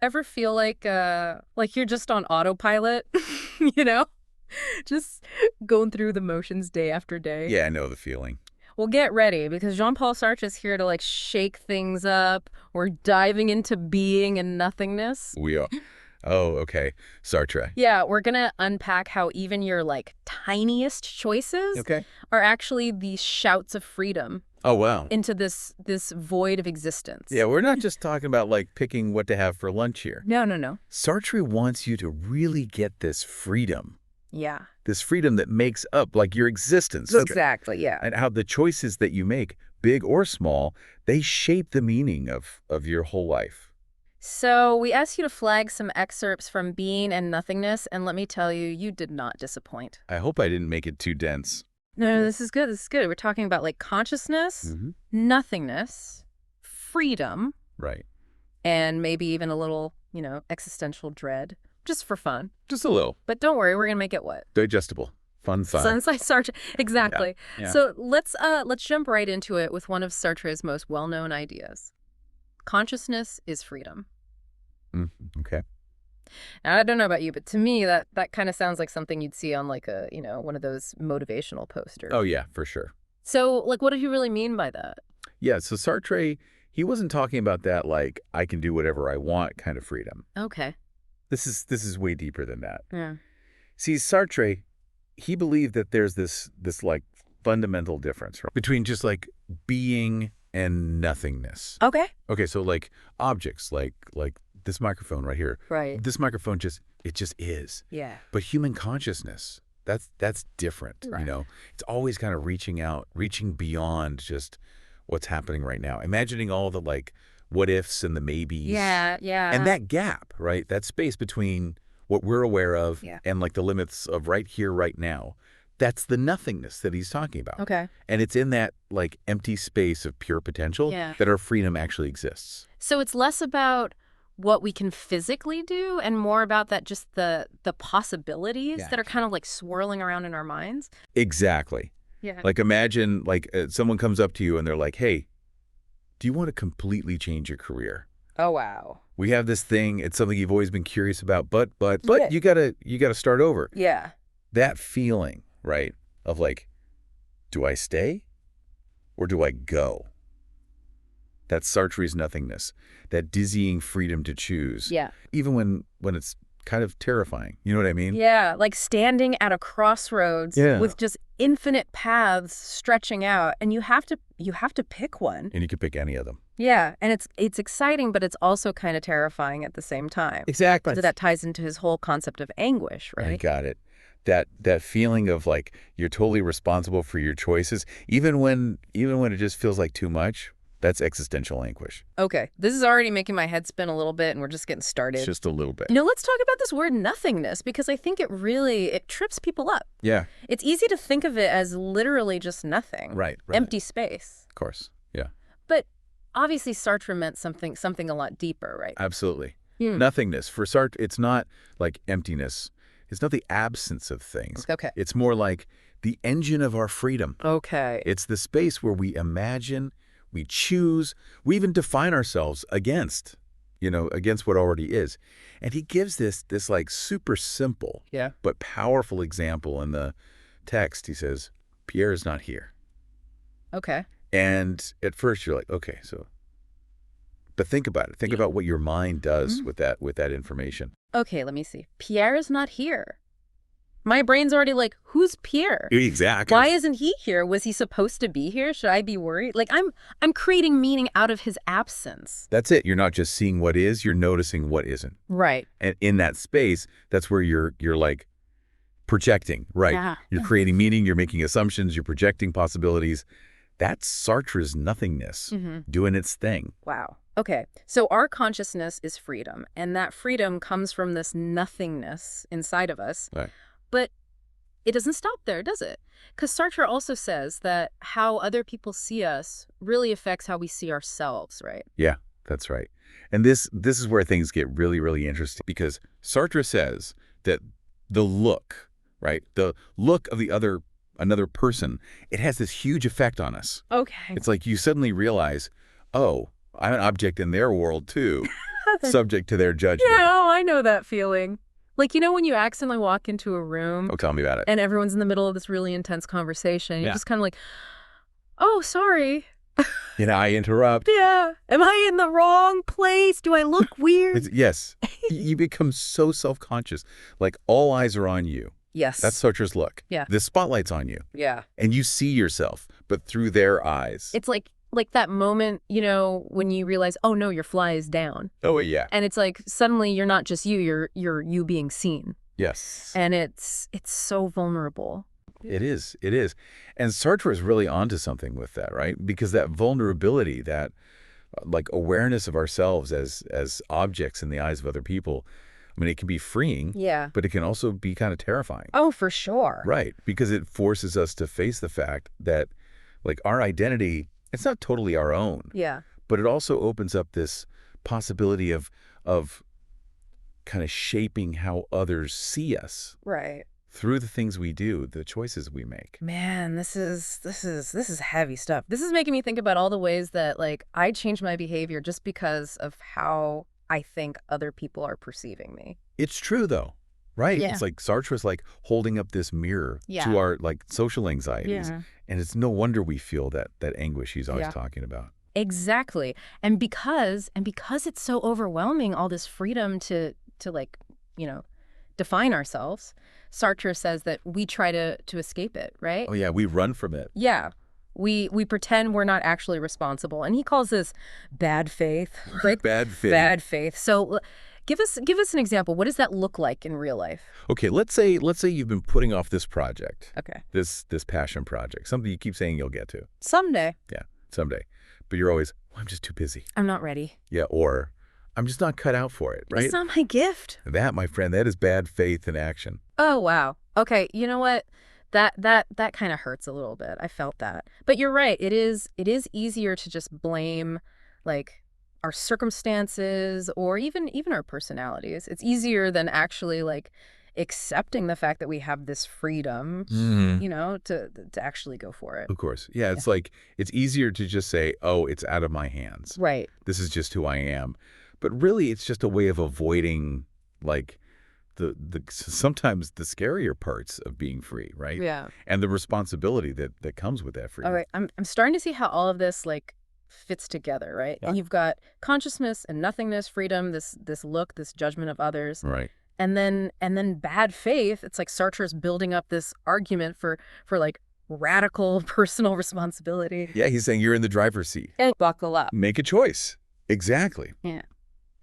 Ever feel like you're just on autopilot, you know? Just going through the motions day after day? Yeah, I know the feeling. Well, get ready because Jean-Paul Sartre is here to like shake things up. We're diving into being and nothingness. We are. Oh, okay. Sartre. Yeah, we're gonna unpack how even your like tiniest choices Okay. are actually these shouts of freedom Oh, wow. into this void of existence. Yeah, we're not just talking about like picking what to have for lunch here. No, no, no. Sartre wants you to really get this freedom. Yeah. This freedom that makes up like your existence. Exactly, yeah. And how the choices that you make, big or small, they shape the meaning of your whole life. So we asked you to flag some excerpts from Being and Nothingness, and let me tell you, you did not disappoint. I hope I didn't make it too dense. No, this is good. This is good. We're talking about like consciousness, nothingness, freedom, Right. and maybe even a little, existential dread, just for fun. Just a little. But don't worry, we're gonna make it what? Digestible. Fun. Sunlight Sartre. Exactly. Yeah. So let's jump right into it with one of Sartre's most well-known ideas. Consciousness is freedom. Okay. Now, I don't know about you, but to me, that kind of sounds like something you'd see on like a, one of those motivational posters. Oh, yeah, for sure. So, like, what did you really mean by that? Yeah, so Sartre, he wasn't talking about that like I can do whatever I want kind of freedom. Okay. This is way deeper than that. Yeah. See, Sartre, he believed that there's this like fundamental difference between just like being and nothingness. Okay. Okay, so like objects like this microphone right here. Right. This microphone just is. Yeah. But human consciousness, that's different, Right. It's always kind of reaching out, reaching beyond just what's happening right now. Imagining all the like what ifs and the maybes. Yeah, yeah. And that gap, right? That space between what we're aware of and like the limits of right here, right now. That's the nothingness that he's talking about. Okay. And it's in that like empty space of pure potential that our freedom actually exists. So it's less about what we can physically do and more about that just the possibilities that are kind of like swirling around in our minds. Exactly. Yeah. Like imagine like someone comes up to you and they're like, hey, do you want to completely change your career? Oh, wow. We have this thing. It's something you've always been curious about, but you gotta start over. Yeah. That feeling, right, of like, do I stay or do I go? That's Sartre's nothingness, that dizzying freedom to choose. Yeah. Even when it's kind of terrifying. You know what I mean? Yeah, like standing at a crossroads with just infinite paths stretching out, and you have to pick one. And you could pick any of them. Yeah, and it's exciting, but it's also kind of terrifying at the same time. Exactly. So that ties into his whole concept of anguish, right? I got it. That feeling of like you're totally responsible for your choices, even when it just feels like too much. That's existential anguish. Okay, this is already making my head spin a little bit, and we're just getting started. It's just a little bit. Let's talk about this word nothingness, because I think it trips people up. Yeah. It's easy to think of it as literally just nothing. Right. Empty space. Of course. Yeah. But obviously Sartre meant something a lot deeper, right? Absolutely. Nothingness. For Sartre, it's not like emptiness. It's not the absence of things. Okay. It's more like the engine of our freedom. Okay. It's the space where we imagine, we choose, we even define ourselves against what already is. And he gives this like super simple but powerful example in the text. He says, Pierre is not here. Okay. And at first you're like, okay, but think about it. Think about what your mind does with that information. Okay, let me see. Pierre is not here. My brain's already like, who's Pierre? Exactly. Why isn't he here? Was he supposed to be here? Should I be worried? Like, I'm creating meaning out of his absence. That's it. You're not just seeing what is, you're noticing what isn't. Right. And in that space, that's where you're like projecting, right? Yeah. You're creating meaning, you're making assumptions, you're projecting possibilities. That's Sartre's nothingness doing its thing. Wow. Okay, so our consciousness is freedom, and that freedom comes from this nothingness inside of us. Right. But it doesn't stop there, does it? Because Sartre also says that how other people see us really affects how we see ourselves, right? Yeah, that's right. And this is where things get really, really interesting, because Sartre says that the look, right, the look of another person, it has this huge effect on us. Okay. It's like you suddenly realize, oh, I'm an object in their world too. subject to their judgment. Yeah, I know that feeling. Like, when you accidentally walk into a room. Oh, tell me about it. And everyone's in the middle of this really intense conversation. You're just kind of like, oh, sorry. I interrupt. Yeah. Am I in the wrong place? Do I look weird? Yes. You become so self-conscious. Like all eyes are on you. Yes. That's Sartre's look. Yeah. The spotlight's on you. Yeah. And you see yourself, but through their eyes. It's like that moment, when you realize, oh no, your fly is down. Oh, yeah. And it's like suddenly you're not just you're you being seen. Yes. And it's so vulnerable. It is. It is. And Sartre is really onto something with that, right? Because that vulnerability, that like awareness of ourselves as objects in the eyes of other people, I mean, it can be freeing, but it can also be kind of terrifying. Oh, for sure. Right. Because it forces us to face the fact that like our identity, it's not totally our own. Yeah. But it also opens up this possibility of kind of shaping how others see us. Right. Through the things we do, the choices we make. Man, this is heavy stuff. This is making me think about all the ways that like I change my behavior just because of how I think other people are perceiving me. It's true though, right? Yeah. It's like Sartre's like holding up this mirror to our like social anxieties. Yeah. And it's no wonder we feel that anguish he's always talking about. Exactly. And because it's so overwhelming, all this freedom to like, define ourselves, Sartre says that we try to escape it, right? Oh yeah, we run from it. Yeah. We pretend we're not actually responsible. And he calls this bad faith. Like bad faith. Bad faith. So give us an example. What does that look like in real life? Okay, let's say you've been putting off this project. Okay. This passion project. Something you keep saying you'll get to. Someday. Yeah, someday. But you're always, well, I'm just too busy. I'm not ready. Yeah, or I'm just not cut out for it, right? It's not my gift. That, my friend, that is bad faith in action. Oh, wow. Okay, you know what? That kind of hurts a little bit. I felt that. But you're right. It is easier to just blame like our circumstances or even our personalities. It's easier than actually like accepting the fact that we have this freedom, to actually go for it. Of course. Yeah, it's like it's easier to just say, "Oh, it's out of my hands." Right. This is just who I am. But really it's just a way of avoiding like the sometimes the scarier parts of being free, right? Yeah. And the responsibility that comes with that freedom. All right. I'm starting to see how all of this like fits together, right? Yeah. And you've got consciousness and nothingness, freedom, this look, this judgment of others. Right. And then bad faith, it's like Sartre's building up this argument for like radical personal responsibility. Yeah, he's saying you're in the driver's seat. And buckle up. Make a choice. Exactly. Yeah.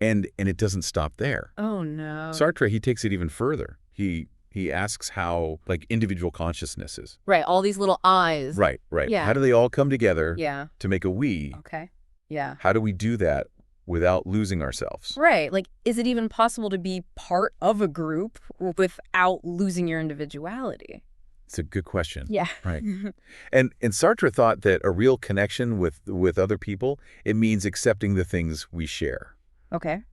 And it doesn't stop there. Oh no. Sartre, he takes it even further. He asks how like individual consciousness is. Right, all these little eyes. Right. Yeah. How do they all come together to make a we? Okay. Yeah. How do we do that without losing ourselves? Right. Like, is it even possible to be part of a group without losing your individuality? It's a good question. Yeah. Right. And Sartre thought that a real connection with other people, it means accepting the things we share. Okay.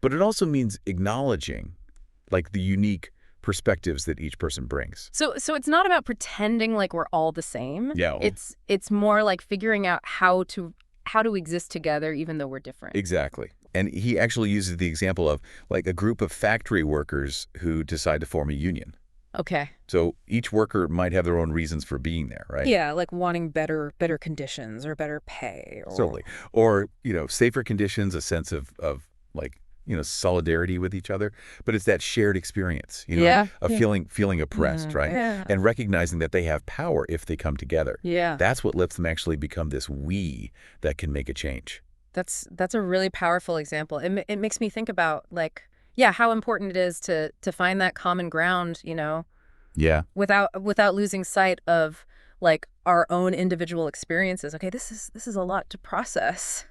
But it also means acknowledging like the unique perspectives that each person brings. So it's not about pretending like we're all the same. Yeah. It's more like figuring out how to exist together even though we're different. Exactly. And he actually uses the example of like a group of factory workers who decide to form a union. Okay. So each worker might have their own reasons for being there, right? Yeah, like wanting better conditions or better pay. Certainly. Or, safer conditions, a sense of like, solidarity with each other. But it's that shared experience, of feeling oppressed, right? Yeah. And recognizing that they have power if they come together. Yeah. That's what lets them actually become this we that can make a change. That's a really powerful example. It makes me think about like, how important it is to find that common ground, Yeah. without losing sight of like our own individual experiences. Okay, this is a lot to process.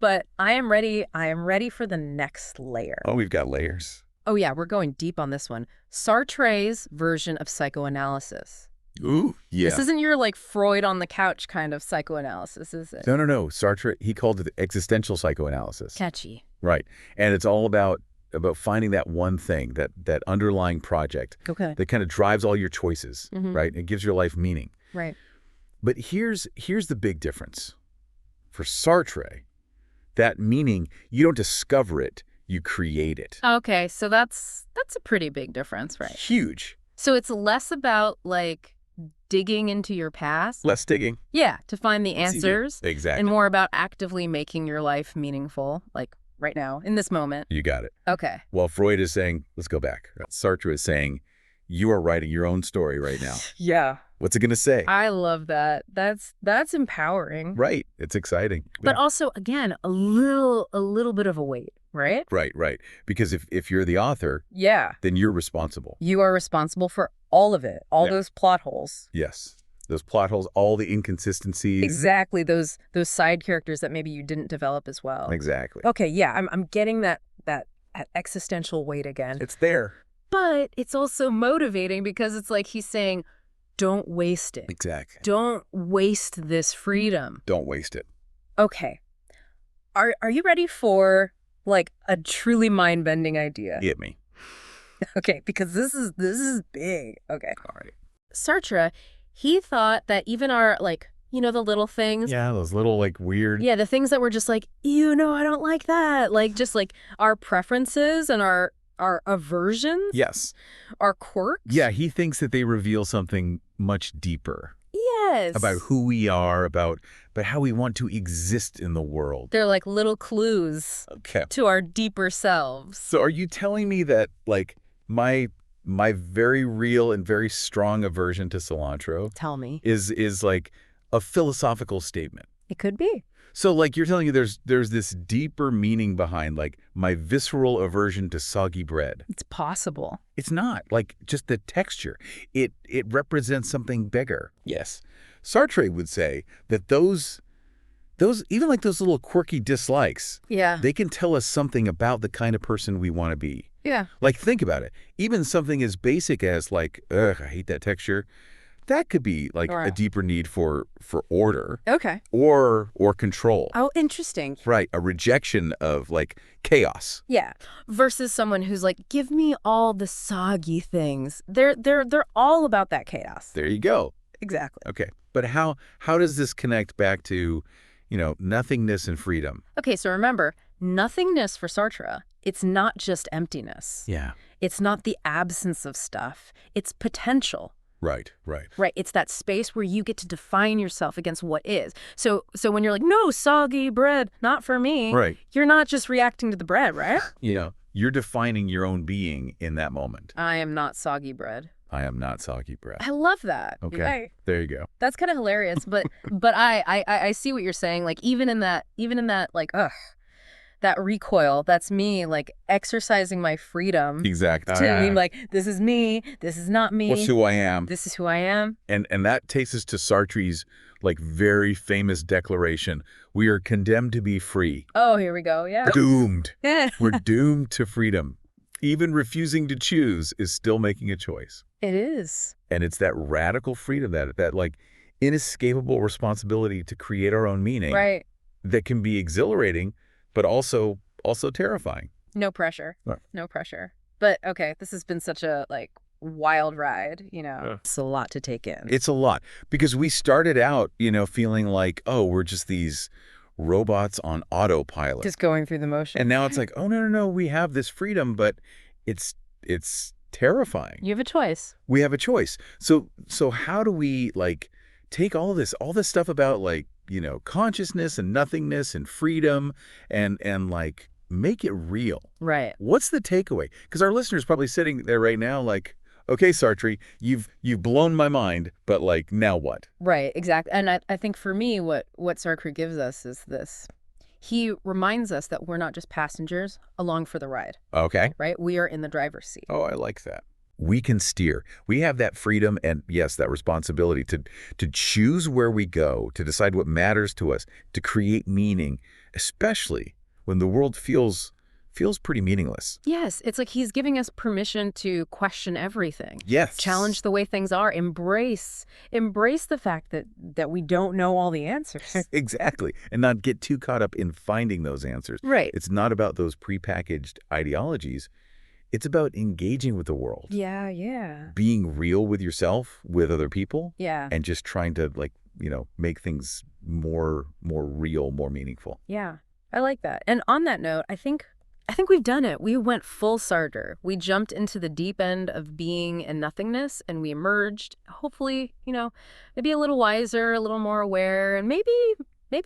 But I am ready for the next layer. Oh, we've got layers. Oh yeah, we're going deep on this one. Sartre's version of psychoanalysis. Ooh, yeah. This isn't your like Freud on the couch kind of psychoanalysis, is it? No. Sartre, he called it existential psychoanalysis. Catchy. Right. And it's all about finding that one thing, that underlying project that kind of drives all your choices, right? It gives your life meaning. Right. But here's the big difference. For Sartre, That meaning, you don't discover it, you create it. Okay, so that's a pretty big difference, right? Huge. So it's less about, like, digging into your past. Less digging. Yeah, to find the It's easier. answers. Exactly. And more about actively making your life meaningful, like right now, in this moment. You got it. Okay. Well, Freud is saying, let's go back. Sartre is saying, you are writing your own story right now. Yeah. What's it going to say? I love that. That's empowering. Right. It's exciting. But also, again, a little bit of a weight, right? Right. Because if you're the author, Yeah. then you're responsible. You are responsible for all of it, all those plot holes. Yes. Those plot holes, all the inconsistencies. Exactly. Those side characters that maybe you didn't develop as well. Exactly. Okay, yeah, I'm getting that existential weight again. It's there. But it's also motivating because it's like he's saying, don't waste it. Exactly. Don't waste this freedom. Don't waste it. Okay. Are you ready for, like, a truly mind-bending idea? Hit me. Okay, because this is big. Okay. All right. Sartre, he thought that even our, like, you know, the little things. Yeah, those little, like, weird. Yeah, the things that were just like, I don't like that. Like, just like our preferences and our aversions. Yes. Our quirks. Yeah, he thinks that they reveal something much deeper. Yes. About who we are, about how we want to exist in the world. They're like little clues to our deeper selves. So are you telling me that, like, my very real and very strong aversion to cilantro Tell me. is like a philosophical statement? It could be. So, like, you're telling me there's this deeper meaning behind, like, my visceral aversion to soggy bread. It's possible. It's not. Like, just the texture. It represents something bigger. Yes. Sartre would say that those even like those little quirky dislikes, they can tell us something about the kind of person we want to be. Yeah. Like, think about it. Even something as basic as, like, ugh, I hate that texture. That could be like a deeper need for order. Okay. Or control. Oh, interesting. Right. A rejection of, like, chaos. Yeah. Versus someone who's like, give me all the soggy things. They're all about that chaos. There you go. Exactly. Okay. But how does this connect back to, nothingness and freedom? Okay, so remember, nothingness for Sartre, it's not just emptiness. Yeah. It's not the absence of stuff. It's potential. Right. Right. It's that space where you get to define yourself against what is. So when you're like, no, soggy bread, not for me. Right. You're not just reacting to the bread, right? You're defining your own being in that moment. I am not soggy bread. I am not soggy bread. I love that. Okay. There you go. That's kind of hilarious, but I see what you're saying. Like even in that like that recoil, that's me like exercising my freedom. Exactly. To be like, this is me, this is not me. What's who I am. This is who I am. And that takes us to Sartre's, like, very famous declaration. We are condemned to be free. Oh, here we go. Yeah. Doomed. Yeah. We're doomed to freedom. Even refusing to choose is still making a choice. It is. And it's that radical freedom, that like inescapable responsibility to create our own meaning. Right. That can be exhilarating, but also terrifying. No pressure. Right. No pressure. But okay, this has been such a like wild ride, Yeah. It's a lot to take in. It's a lot because we started out, feeling like, oh, we're just these robots on autopilot. Just going through the motions. And now it's like, oh, no, we have this freedom, but it's terrifying. You have a choice. We have a choice. So how do we, like, take all this stuff about, like, consciousness and nothingness and freedom and like make it real? Right. What's the takeaway? Because our listeners probably sitting there right now like, okay, Sartre, you've blown my mind, but, like, now what? Right, exactly. And I think for me, what Sartre gives us is this. He reminds us that we're not just passengers along for the ride. Okay. Right? We are in the driver's seat. Oh, I like that. We can steer. We have that freedom and, yes, that responsibility to choose where we go, to decide what matters to us, to create meaning, especially when the world feels pretty meaningless. Yes, it's like he's giving us permission to question everything. Yes. Challenge the way things are. Embrace the fact that we don't know all the answers. Exactly. And not get too caught up in finding those answers. Right. It's not about those prepackaged ideologies. It's about engaging with the world. Yeah. Being real with yourself, with other people. Yeah. And just trying to, like, make things more real, more meaningful. Yeah. I like that. And on that note, I think we've done it. We went full Sartre. We jumped into the deep end of being and nothingness, and we emerged, hopefully, maybe a little wiser, a little more aware, and maybe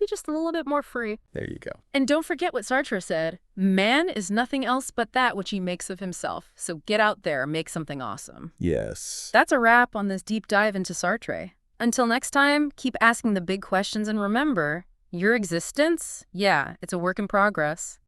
just a little bit more free. There you go. And don't forget what Sartre said. Man is nothing else but that which he makes of himself. So get out there, make something awesome. Yes. That's a wrap on this deep dive into Sartre. Until next time, keep asking the big questions, and remember, your existence, yeah, it's a work in progress.